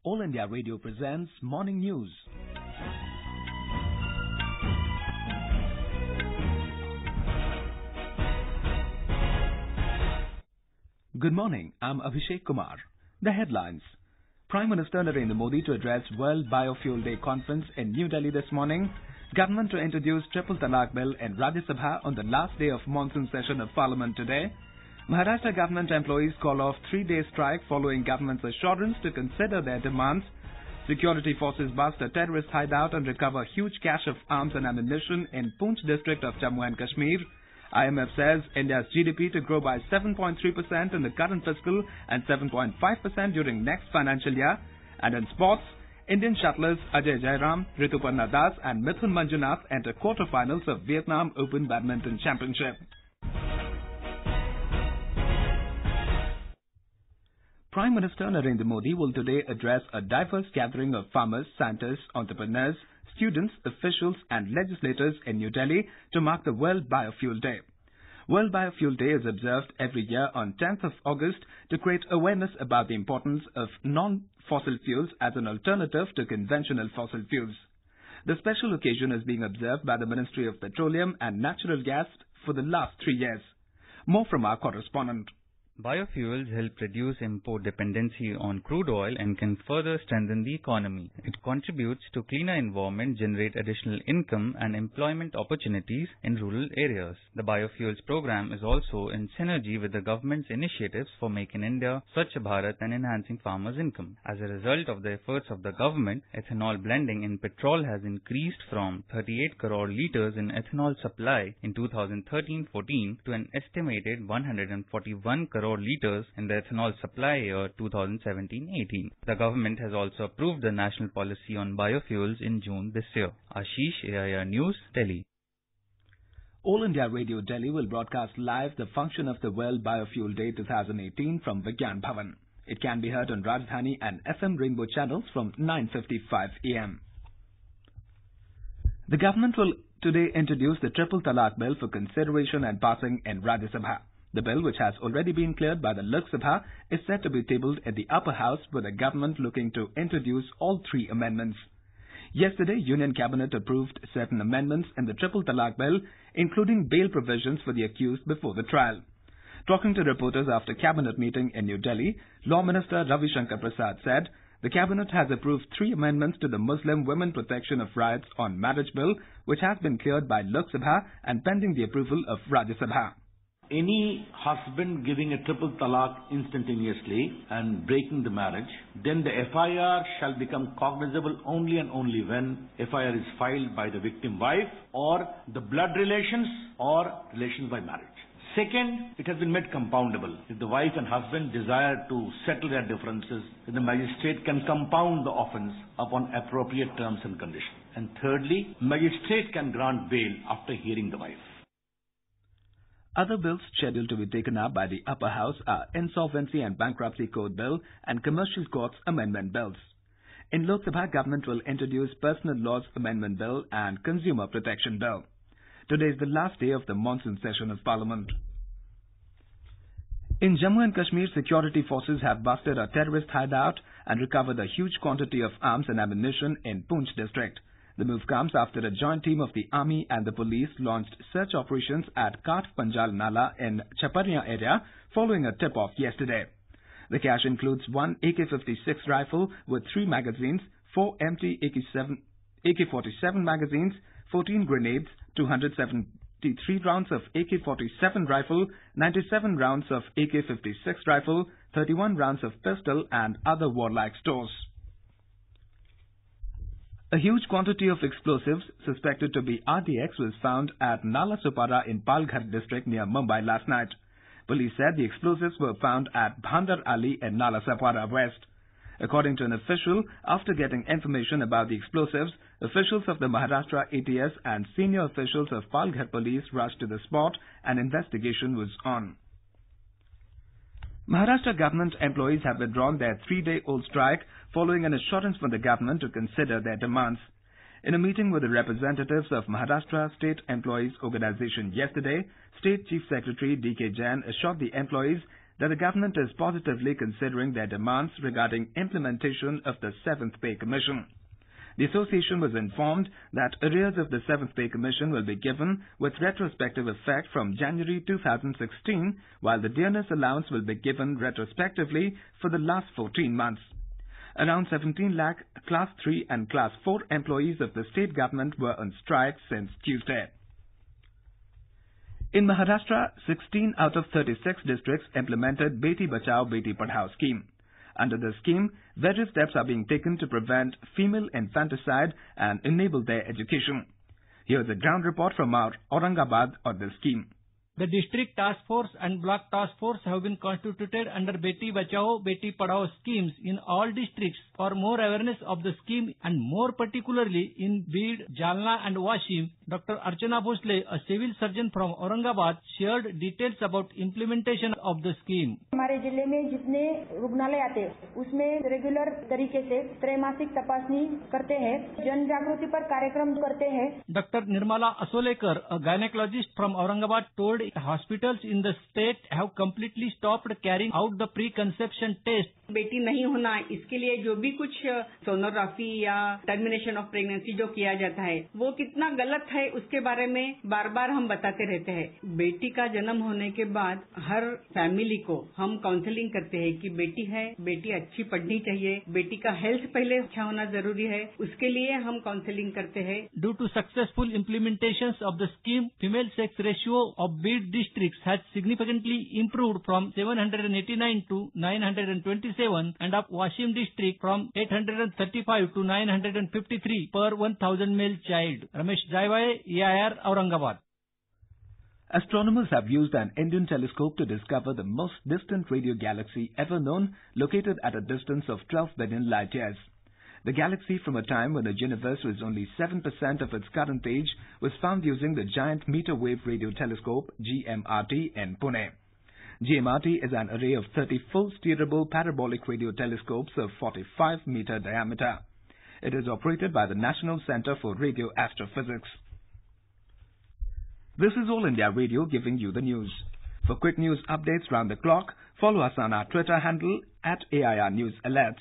All India Radio presents Morning News. Good morning, I'm Abhishek Kumar. The headlines. Prime Minister Narendra Modi to address World Biofuel Day conference in New Delhi this morning. Government to introduce Triple Talaq Bill in Rajya Sabha on the last day of monsoon session of Parliament today. Maharashtra government employees call off 3-day strike following government's assurance to consider their demands. Security forces bust a terrorist hideout and recover huge cache of arms and ammunition in Poonch district of Jammu and Kashmir. IMF says India's GDP to grow by 7.3% in the current fiscal and 7.5% during next financial year. And in sports, Indian shuttlers Ajay Jairam, Rituparna Das and Mithun Manjunath enter quarterfinals of Vietnam Open Badminton Championship. Prime Minister Narendra Modi will today address a diverse gathering of farmers, scientists, entrepreneurs, students, officials and legislators in New Delhi to mark the World Biofuel Day. World Biofuel Day is observed every year on 10th of August to create awareness about the importance of non-fossil fuels as an alternative to conventional fossil fuels. The special occasion is being observed by the Ministry of Petroleum and Natural Gas for the last 3 years. More from our correspondent. Biofuels help reduce import dependency on crude oil and can further strengthen the economy. It contributes to cleaner environment, generate additional income and employment opportunities in rural areas. The biofuels program is also in synergy with the government's initiatives for Make in India, Swachh Bharat and enhancing farmers' income. As a result of the efforts of the government, ethanol blending in petrol has increased from 38 crore litres in ethanol supply in 2013-14 to an estimated 141 crore litres in the ethanol supply year 2017-18. The government has also approved the national policy on biofuels in June this year. Ashish, AIR News, Delhi. All India Radio Delhi will broadcast live the function of the World Biofuel Day 2018 from Vigyan Bhavan. It can be heard on Rajdhani and FM Rainbow channels from 9:55 am. The government will today introduce the Triple Talaq Bill for consideration and passing in Rajya Sabha. The bill, which has already been cleared by the Lok Sabha, is set to be tabled at the upper house with the government looking to introduce all 3 amendments. Yesterday, Union Cabinet approved certain amendments in the Triple Talaq Bill, including bail provisions for the accused before the trial. Talking to reporters after Cabinet meeting in New Delhi, Law Minister Ravi Shankar Prasad said the Cabinet has approved 3 amendments to the Muslim Women Protection of Rights on Marriage Bill, which has been cleared by Lok Sabha and pending the approval of Rajya Sabha. Any husband giving a triple talaq instantaneously and breaking the marriage, then the FIR shall become cognizable only and only when FIR is filed by the victim wife or the blood relations or relations by marriage. Second, it has been made compoundable. If the wife and husband desire to settle their differences, then the magistrate can compound the offence upon appropriate terms and conditions. And thirdly, magistrate can grant bail after hearing the wife. Other bills scheduled to be taken up by the upper house are Insolvency and Bankruptcy Code Bill and Commercial Courts Amendment Bills. In Lok Sabha, government will introduce Personal Laws Amendment Bill and Consumer Protection Bill. Today is the last day of the monsoon session of Parliament. In Jammu and Kashmir, security forces have busted a terrorist hideout and recovered a huge quantity of arms and ammunition in Poonch district. The move comes after a joint team of the army and the police launched search operations at Kath Panjal Nala in Chaparya area following a tip-off yesterday. The cache includes one AK-56 rifle with 3 magazines, 4 empty AK-47 magazines, 14 grenades, 273 rounds of AK-47 rifle, 97 rounds of AK-56 rifle, 31 rounds of pistol and other warlike stores. A huge quantity of explosives suspected to be RDX was found at Nala Supara in Palghar district near Mumbai last night. Police said the explosives were found at Bhandar Ali in Nala Supara West. According to an official, after getting information about the explosives, officials of the Maharashtra ATS and senior officials of Palghar police rushed to the spot and investigation was on. Maharashtra government employees have withdrawn their 3-day-old strike following an assurance from the government to consider their demands. In a meeting with the representatives of Maharashtra State Employees Organization yesterday, State Chief Secretary D.K. Jain assured the employees that the government is positively considering their demands regarding implementation of the 7th Pay Commission. The association was informed that arrears of the 7th Pay Commission will be given with retrospective effect from January 2016, while the dearness allowance will be given retrospectively for the last 14 months. Around 17 lakh Class 3 and Class 4 employees of the state government were on strike since Tuesday. In Maharashtra, 16 out of 36 districts implemented Beti Bachao Beti Padhao scheme. Under the scheme, various steps are being taken to prevent female infanticide and enable their education. Here's a ground report from our Aurangabad on this scheme. The district task force and block task force have been constituted under Beti Bachao Beti Padhao schemes in all districts for more awareness of the scheme, and more particularly in Beed, Jalna and Washim. Dr. Archana Bhosle, a civil surgeon from Aurangabad, shared details about implementation of the scheme. हमारे जिले में जितने रुग्णालय आते हैं उसमें regular तरीके से त्रैमासिक तपासनी करते हैं, जन जागृति पर कार्यक्रम करते हैं. Dr. Nirmala Asolekar, a gynecologist from Aurangabad, told hospitals in the state have completely stopped carrying out the pre-conception test. बेटी नहीं होना, इसके लिए जो भी कुछ सोनोग्राफी या टर्मिनेशन ऑफ प्रेगनेंसी जो किया जाता है वो कितना गलत है उसके बारे में बार बार हम बताते रहते हैं. बेटी का जन्म होने के बाद हर फैमिली को हम काउंसलिंग करते हैं कि बेटी है, बेटी अच्छी पढ़नी चाहिए, बेटी का हेल्थ पहले अच्छा होना जरूरी है, उसके लिए हम काउंसलिंग करते हैं. Due to successful implementations of the scheme, female sex ratio of Beed districts has significantly improved from 789 to 927, and of Washim district from 835 to 953 per 1,000 male child. Ramesh Jaivaye, EIR, Aurangabad. Astronomers have used an Indian telescope to discover the most distant radio galaxy ever known, located at a distance of 12 billion light years. The galaxy, from a time when the universe was only 7% of its current age, was found using the Giant Meter Wave Radio Telescope, GMRT, in Pune. GMRT is an array of 30 full steerable parabolic radio telescopes of 45-meter diameter. It is operated by the National Center for Radio Astrophysics. This is All India Radio giving you the news. For quick news updates round the clock, follow us on our Twitter handle @AIR News Alerts.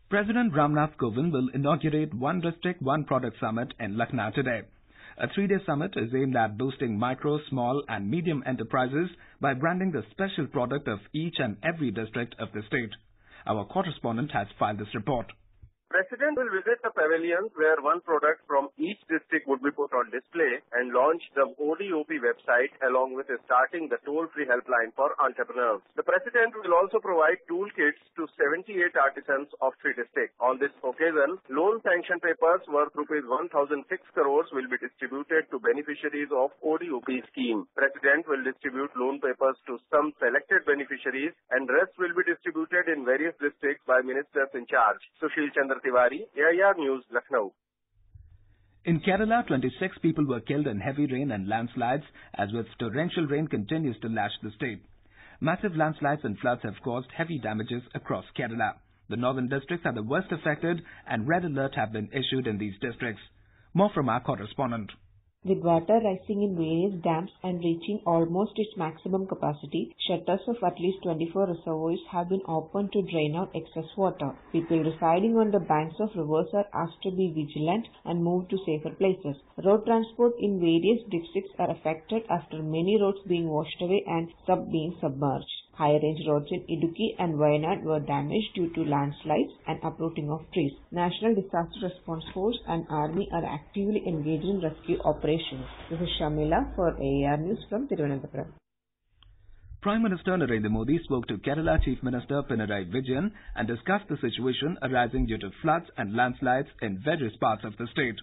President Ramnath Kovind will inaugurate One District, One Product Summit in Lucknow today. A 3-day summit is aimed at boosting micro, small and medium enterprises by branding the special product of each and every district of the state. Our correspondent has filed this report. President will visit the pavilions where one product from each district would be put on display and launch the ODOP website along with starting the toll-free helpline for entrepreneurs. The President will also provide toolkits to 78 artisans of 3 districts. On this occasion, loan sanction papers worth Rs 1,006 crores will be distributed to beneficiaries of ODOP scheme. President will distribute loan papers to some selected beneficiaries and rest will be distributed in various districts by ministers in charge. Sushil Chandra Tiwari, AIR News, Lucknow. In Kerala, 26 people were killed in heavy rain and landslides as with torrential rain continues to lash the state. Massive landslides and floods have caused heavy damages across Kerala. The northern districts are the worst affected and red alert have been issued in these districts. More from our correspondent. With water rising in various dams and reaching almost its maximum capacity, shutters of at least 24 reservoirs have been opened to drain out excess water. People residing on the banks of rivers are asked to be vigilant and move to safer places. Road transport in various districts are affected after many roads being washed away and some being submerged. High-range roads in Idukki and Wayanad were damaged due to landslides and uprooting of trees. National Disaster Response Force and Army are actively engaged in rescue operations. This is Shamila for AIR News from Thiruvananthapuram. Prime Minister Narendra Modi spoke to Kerala Chief Minister Pinarayi Vijayan and discussed the situation arising due to floods and landslides in various parts of the state.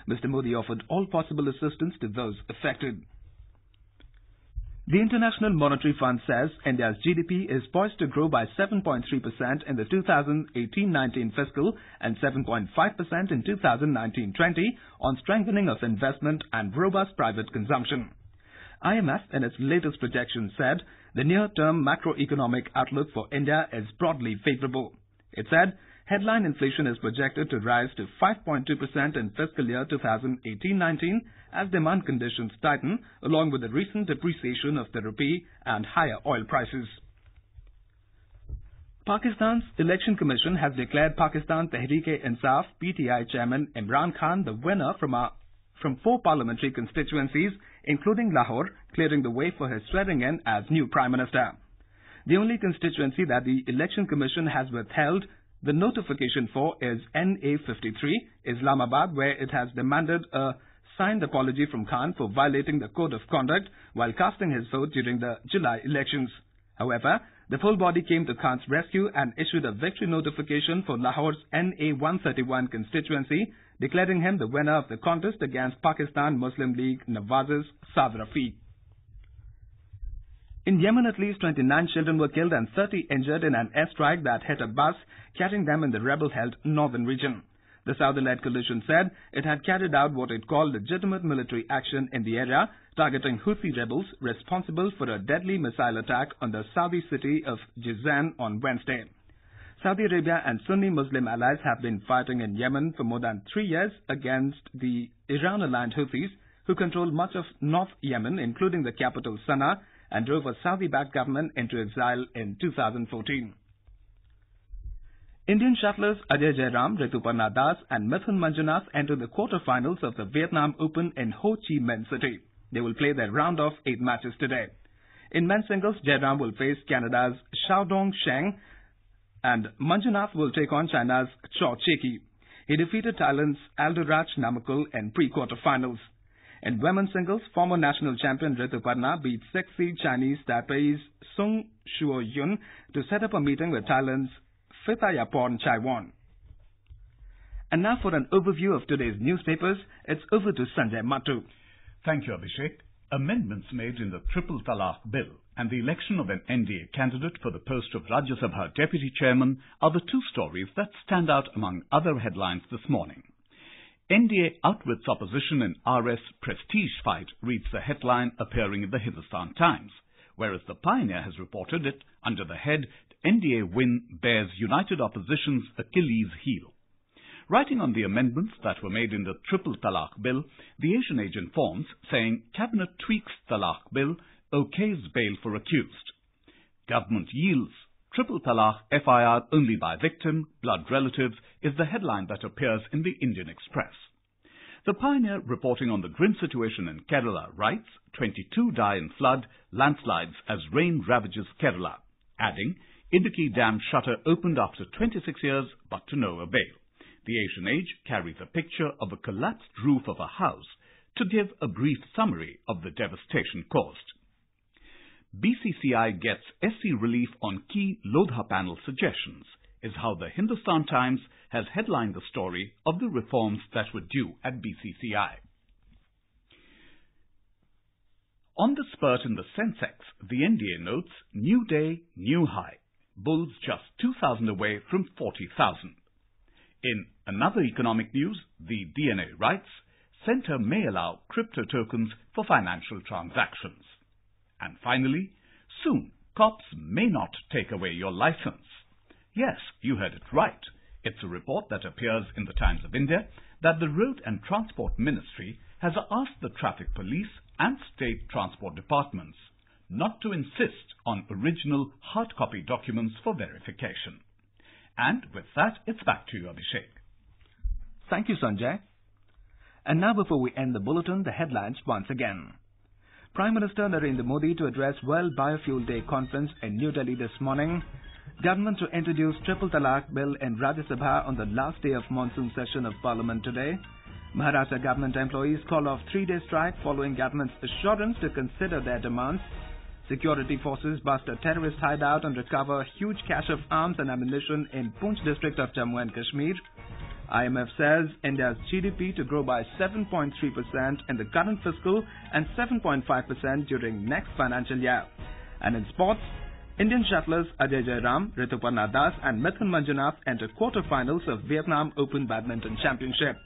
Mr. Modi offered all possible assistance to those affected. The International Monetary Fund says India's GDP is poised to grow by 7.3% in the 2018-19 fiscal and 7.5% in 2019-20 on strengthening of investment and robust private consumption. IMF, in its latest projection, said the near-term macroeconomic outlook for India is broadly favorable. It said Headline inflation is projected to rise to 5.2% in fiscal year 2018-19 as demand conditions tighten, along with the recent depreciation of the rupee and higher oil prices. Pakistan's Election Commission has declared Pakistan Tehreek-e-Insaf PTI chairman Imran Khan the winner from 4 parliamentary constituencies, including Lahore, clearing the way for his swearing in as new Prime Minister. The only constituency that the Election Commission has withheld the notification for is NA53, Islamabad, where it has demanded a signed apology from Khan for violating the Code of Conduct while casting his vote during the July elections. However, the full body came to Khan's rescue and issued a victory notification for Lahore's NA131 constituency, declaring him the winner of the contest against Pakistan Muslim League Nawaz's Saad Rafi. In Yemen, at least 29 children were killed and 30 injured in an airstrike that hit a bus carrying them in the rebel-held northern region. The Saudi-led coalition said it had carried out what it called legitimate military action in the area, targeting Houthi rebels responsible for a deadly missile attack on the Saudi city of Jizan on Wednesday. Saudi Arabia and Sunni Muslim allies have been fighting in Yemen for more than 3 years against the Iran-aligned Houthis, who control much of North Yemen, including the capital Sana'a, and drove a Saudi-backed government into exile in 2014. Indian shuttlers Ajay Jairam, Rituparna Das and Mithun Manjunath entered the quarter-finals of the Vietnam Open in Ho Chi Minh City. They will play their round of 8 matches today. In men's singles, Jairam will face Canada's Xiaodong Sheng and Manjunath will take on China's Cho Cheki. He defeated Thailand's Aldarach Namakul in pre-quarter-finals. In women's singles, former national champion Rituparna beat 6-seed Chinese Taipei's Sung Shuo Yun to set up a meeting with Thailand's Phithayaporn Chaiwan. And now for an overview of today's newspapers, it's over to Sanjay Matu. Thank you, Abhishek. Amendments made in the Triple Talaq Bill and the election of an NDA candidate for the post of Rajya Sabha Deputy Chairman are the 2 stories that stand out among other headlines this morning. NDA outwits opposition in RS prestige fight reads the headline appearing in the Hindustan Times, whereas the Pioneer has reported it under the head NDA win bears united opposition's Achilles heel. Writing on the amendments that were made in the Triple Talaq Bill, the Asian Age informs, saying Cabinet tweaks Talaq Bill, okays bail for accused. Government yields Triple Talaq FIR only by victim, blood relatives is the headline that appears in the Indian Express. The Pioneer, reporting on the grim situation in Kerala, writes 22 die in flood, landslides as rain ravages Kerala, adding Idukki Dam shutter opened after 26 years but to no avail. The Asian Age carries a picture of a collapsed roof of a house to give a brief summary of the devastation caused. BCCI gets SC relief on key Lodha panel suggestions is how the Hindustan Times has headlined the story of the reforms that were due at BCCI. On the spurt in the Sensex, the NDA notes, new day, new high. Bulls just 2,000 away from 40,000. In another economic news, the DNA writes, Centre may allow crypto tokens for financial transactions. And finally, soon, cops may not take away your license. Yes, you heard it right. It's a report that appears in the Times of India that the Road and Transport Ministry has asked the traffic police and state transport departments not to insist on original hard copy documents for verification. And with that, it's back to you, Abhishek. Thank you, Sanjay. And now before we end the bulletin, the headlines once again. Prime Minister Narendra Modi to address World Biofuel Day conference in New Delhi this morning. Government to introduce Triple Talaq Bill in Rajya Sabha on the last day of monsoon session of Parliament today. Maharashtra government employees call off 3-day strike following government's assurance to consider their demands. Security forces bust a terrorist hideout and recover huge cache of arms and ammunition in Poonch district of Jammu and Kashmir. IMF says India's GDP to grow by 7.3% in the current fiscal and 7.5% during next financial year. And in sports, Indian shuttlers Ajay Jairam, Rituparna Das and Mithun Manjunath enter quarter-finals of Vietnam Open Badminton Championship.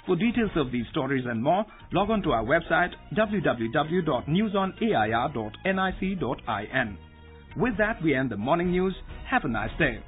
For details of these stories and more, log on to our website www.newsonair.nic.in. With that, we end the morning news. Have a nice day.